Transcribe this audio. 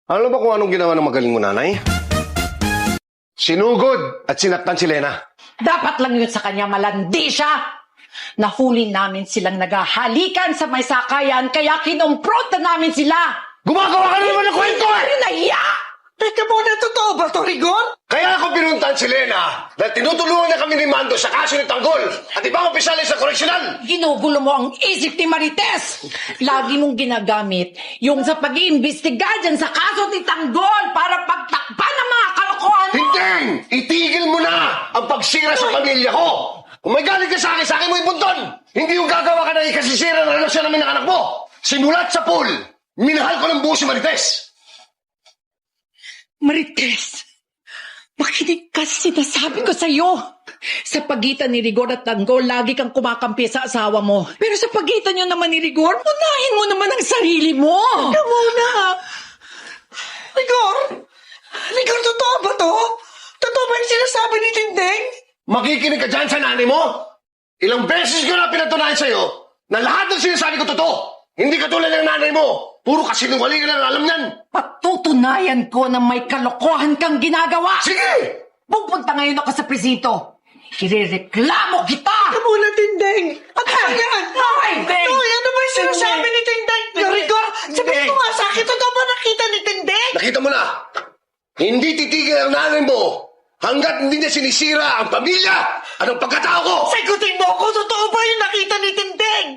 Alam mo ba kung anong ginawa ng magaling mo, nanay? Sinugod at sinaktan si Lena. Dapat lang yun sa kanya, malandi siya. Nahuli namin silang naghahalikan sa may sakayan, kaya kinumpronta namin sila. Gumagawa ka na naman ng kwento eh! Nahiya! Teka muna, totoo ba to, Rigor? Kaya ako pinuntahan si Lena dahil tinutulungan na kami ni Mando sa kaso ni Tanggol at ibang opisyales sa koreksyonal. Ginugulo mo ang isip ni Marites. Lagi mong ginagamit yung sa pag-iimbestiga dyan sa kaso ni Tanggol para pagtakpan ng mga kalokohan mo. Hindi! Itigil mo na ang pagsira sa pamilya ko! Kung may galit ka sa akin mo ipunton! Hindi yung gagawa ka ng ikasisira ng relasyon namin ng anak mo! Simulat sa pool, minahal ko ng buo si Marites! Marites, makinig ka sa sinasabi ko sa'yo. Sa pagitan ni Rigor at Tanggol, lagi kang kumakampi sa asawa mo. Pero sa pagitan nyo naman ni Rigor, unahin mo naman ang sarili mo. Teka muna. Rigor? Rigor, totoo ba to? Totoo ba yung sinasabi ni Tindeng? Makikinig ka dyan sa nanay mo! Ilang beses ko na pinatunayan sa'yo na lahat ng sinasabi ko totoo! Hindi katulad ng nanay mo! Puro kasinungaling lang alam niyan! Patutunayan ko na may kalokohan kang ginagawa. Sige! Pupunta ngayon ako sa presinto. Irereklamo kita! Teka muna, Tindeng. At ano yan? Ay, Beng! Uy, ano ba yung sinasabi ni Tindeng? Rigor, sabihin mo nga sa akin, totoo ba nakita ni Tindeng? Nakita mo na! Hindi titigil ang nanay mo hanggat hindi niya sinisira ang pamilya at ang pagkatao ko! Sagutin mo ako, totoo ba yung nakita ni Tindeng?